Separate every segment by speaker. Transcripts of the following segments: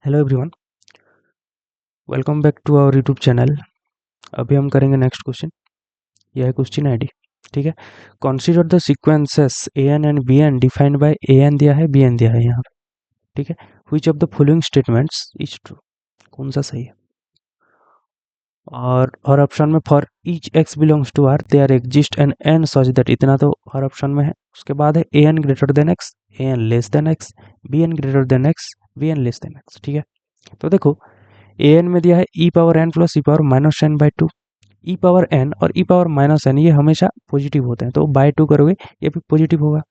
Speaker 1: Hello everyone, welcome back to our YouTube channel. अभी हम करेंगे नेक्स्ट क्वेश्चन। यह है क्वेश्चन आईडी। ठीक है। Consider the sequences A N and B N defined by A N दिया है, बी एन दिया है यहाँ पे। ठीक है। Which of the following statements is true? कौन सा सही है? और ऑप्शन में for each x belongs to R there exist N N such that, इतना तो हर ऑप्शन में है। उसके बाद है A N greater than x, A N less than x, B N greater than x, B N less than x. ठीक है। तो देखो, ए एन में दिया है e power n plus E power minus N by two. E power N और E power minus N ये हमेशा पॉजिटिव होते हैं, तो बाय टू करोगे ये भी पॉजिटिव होगा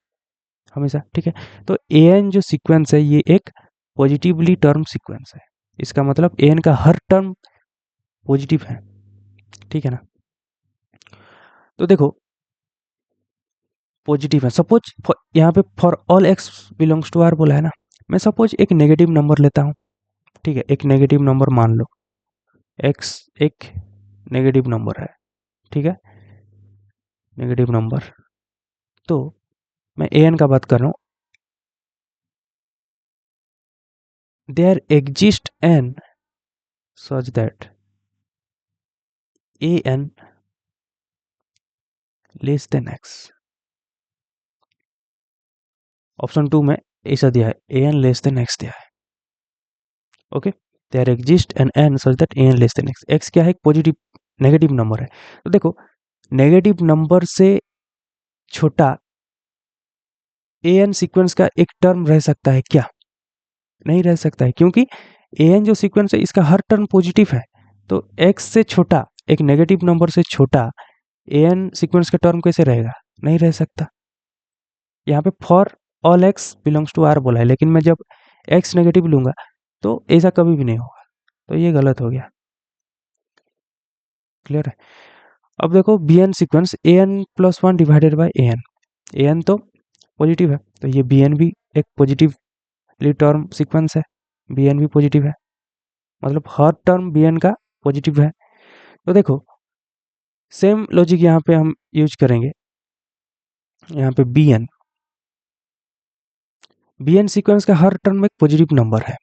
Speaker 1: हमेशा। ठीक है। तो ए एन जो सीक्वेंस है ये एक पॉजिटिवली टर्म सीक्वेंस है। इसका मतलब ए एन का हर टर्म पॉजिटिव है। ठीक है ना। तो देखो, पॉजिटिव है। सपोज यहाँ पे for all X belongs to R बोला है ना। मैं सपोज एक नेगेटिव नंबर लेता हूँ। ठीक है। एक नेगेटिव नंबर मान लो, एक्स एक नेगेटिव नंबर है। ठीक है। Negative number. तो मैं ए एन का बात कर रहा हूँ। There exist N such that a n less than x। Option two में ऐसा दिया है, a n less than x दिया है। Okay. There exist N N such that a n less than x। x क्या है? एक पॉजिटिव नेगेटिव नंबर है। तो देखो, नेगेटिव नंबर से छोटा a n सीक्वेंस का एक टर्म रह सकता है क्या? नहीं रह सकता है, क्योंकि a n जो सीक्वेंस है इसका हर टर्म पॉजिटिव है। तो x से छोटा, एक नेगेटिव नंबर से छोटा a n सीक्वेंस का टर्म कैसे रहेगा? नहीं रह सकता। यहाँ पे for all X belongs to R बोला है, लेकिन मैं जब एक्स नेगेटिव लूंगा तो ऐसा कभी भी नहीं होगा। तो ये गलत हो गया। क्लियर है। अब देखो, B N sequence A N plus one divided by A N. A N तो पॉजिटिव है, तो ये बी एन भी एक पॉजिटिवली टर्म सीक्वेंस है। बी एन भी पॉजिटिव है, मतलब हर टर्म बी एन का पॉजिटिव है। तो देखो, सेम लॉजिक यहाँ पे हम यूज करेंगे। यहाँ पे बी एन सीक्वेंस का हर टर्म एक पॉजिटिव नंबर है।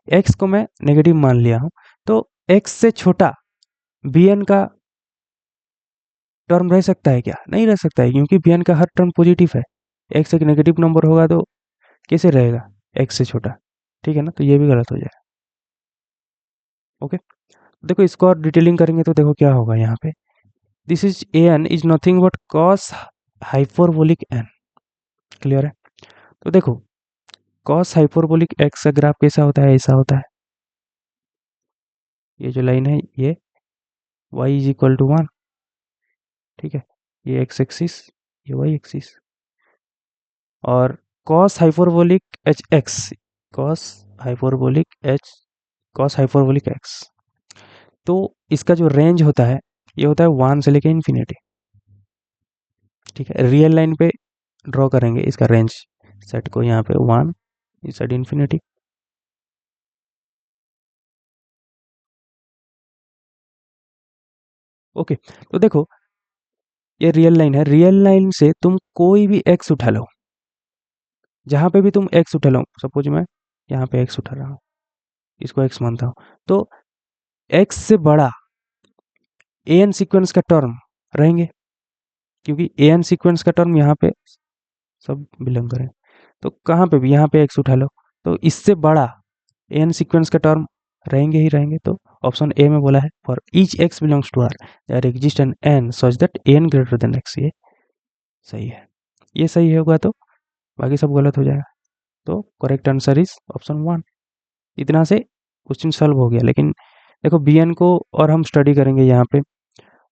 Speaker 1: एक्स को मैं नेगेटिव मान लिया हूँ, तो एक्स से छोटा बी एन का टर्म रह सकता है क्या? नहीं रह सकता है, क्योंकि बी एन का हर टर्म पॉजिटिव है। एक्स एक नेगेटिव नंबर होगा तो कैसे रहेगा एक्स से छोटा? ठीक है ना। तो ये भी गलत हो जाएगा। ओके। देखो, इसको और डिटेलिंग करेंगे तो देखो क्या होगा यहाँ पे। This is A N is nothing but cos hyperbolic N. Clear है। तो देखो, कॉस हाइपरबोलिक एक्स का ग्राफ कैसा होता है? ऐसा होता है। ये जो लाइन है ये y is equal to one. ठीक है। ये एक्स एक्सिस, ये वाई एक्सिस। और cos hyperbolic H X, cos hyperbolic H, cos hyperbolic X. तो इसका जो रेंज होता है ये होता है वन से लेके इन्फिनिटी। ठीक है। रियल लाइन पे ड्रॉ करेंगे इसका रेंज, सेट को यहाँ पे वन, इस साइड इन्फिनिटी। ओके। तो देखो, ये रियल लाइन है। रियल लाइन से तुम कोई भी एक्स उठा लो, जहां पे भी तुम एक्स उठा लो। सपोज मैं यहाँ पे एक्स उठा रहा हूँ, इसको एक्स मानता हूँ। तो एक्स से बड़ा ए एन सीक्वेंस का टर्म रहेंगे, क्योंकि ए एन सीक्वेंस का टर्म यहाँ पे सब बिलोंग करें। तो कहाँ पे भी यहाँ पे एक्स उठा लो, तो इससे बड़ा ए एन सीक्वेंस का टर्म रहेंगे ही रहेंगे। तो ऑप्शन ए में बोला है for each x belongs to R there exist N N such that A N greater than x. ये सही है। ये सही होगा तो बाकी सब गलत हो जाएगा। तो correct answer is option one. इतना से क्वेश्चन सॉल्व हो गया। लेकिन देखो, बी एन को और हम स्टडी करेंगे यहाँ पे,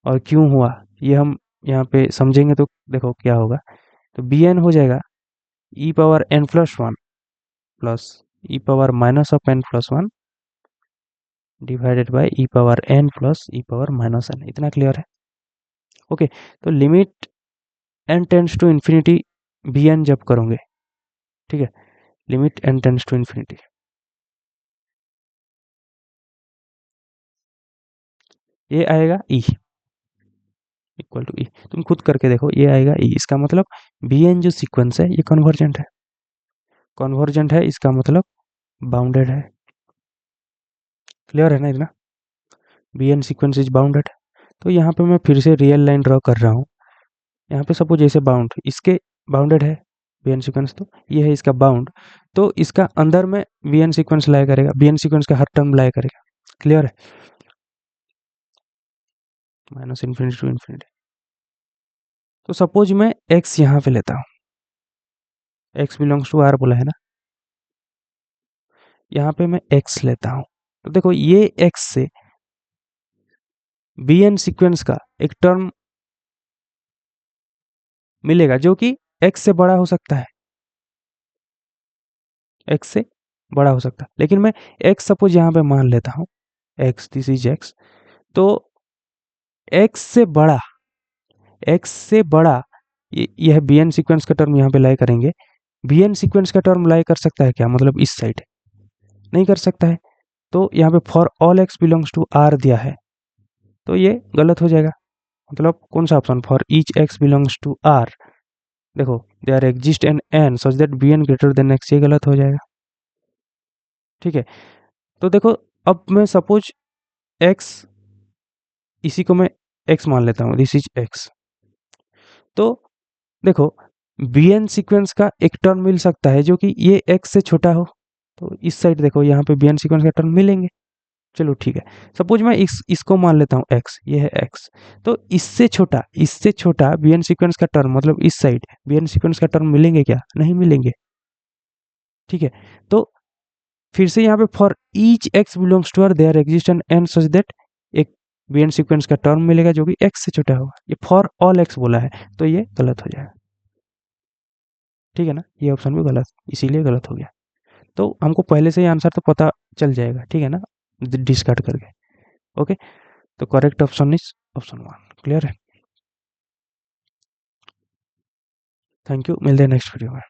Speaker 1: और क्यों हुआ ये हम यहाँ पे समझेंगे। तो देखो क्या होगा। तो बी एन हो जाएगा e power n plus one plus E power minus of n plus one divided by e power n plus E power minus n. इतना क्लियर है। ओके। तो limit n tends to infinity B N जब करोगे, ठीक है, limit n tends to infinity, ये आएगा E equal to ई। तुम खुद करके देखो, ये आएगा ई। इसका मतलब बी एन जो सीक्वेंस है ये कन्वर्जेंट है। कन्वर्जेंट है इसका मतलब बाउंडेड है। क्लियर है ना इतना? B N sequence is bounded. तो यहाँ पे मैं फिर से रियल लाइन ड्रॉ कर रहा हूँ। यहाँ पे सपोज ऐसे बाउंड इसके बाउंडेड है बी एन सीक्वेंस, तो ये है इसका बाउंड। तो इसका अंदर में बी एन सीक्वेंस लाया करेगा, बी एन सीक्वेंस का हर टर्म लाया करेगा। क्लियर है? Minus infinity to infinity. तो सपोज मैं x यहाँ पे लेता हूँ, x बिलोंग्स टू आर बोला है ना, यहाँ पे मैं x लेता हूँ। तो देखो ये x से बी एन सीक्वेंस का एक टर्म मिलेगा जो कि x से बड़ा हो सकता है, x से बड़ा हो सकता है। लेकिन मैं x सपोज यहाँ पे मान लेता हूँ, x दिस इज x। तो x से बड़ा, x से बड़ा यह बी एन सीक्वेंस का टर्म यहाँ पे लाई करेंगे। बी एन सीक्वेंस का टर्म लाई कर सकता है क्या, मतलब इस साइड नहीं कर सकता है। तो यहाँ पे for all X belongs to R दिया है, तो ये गलत हो जाएगा। मतलब कौन सा option, for each x belongs to R, देखो there are exist N N such that B N greater than x, ये गलत हो जाएगा। ठीक है, तो देखो अब मैं सपोज एक्स, इसी को मैं एक्स मान लेता हूँ, दिस इज एक्स। तो देखो बी एन सीक्वेंस का एक टर्म मिल सकता है जो कि ये एक्स से छोटा हो। तो इस साइड देखो यहाँ पे बी एन सीक्वेंस का टर्म मिलेंगे। चलो ठीक है, सपोज मैं इसको मान लेता हूँ x, ये है x। तो इससे छोटा बी एन सीक्वेंस का टर्म, मतलब इस साइड बी एन सीक्वेंस का टर्म मिलेंगे क्या, नहीं मिलेंगे। ठीक है, तो फिर से यहाँ पे for each x belongs to R there exist N N such that एक बी एन सीक्वेंस का टर्म मिलेगा जो कि x से छोटा होगा। ये फॉर ऑल x बोला है, तो ये गलत हो जाएगा। ठीक है ना, ये ऑप्शन भी गलत, इसीलिए गलत हो गया। तो हमको पहले से ही आंसर तो पता चल जाएगा, ठीक है ना, डिस्कार्ड करके। ओके, तो correct option is option 1। Clear है? थैंक यू, मिलते हैं नेक्स्ट वीडियो में।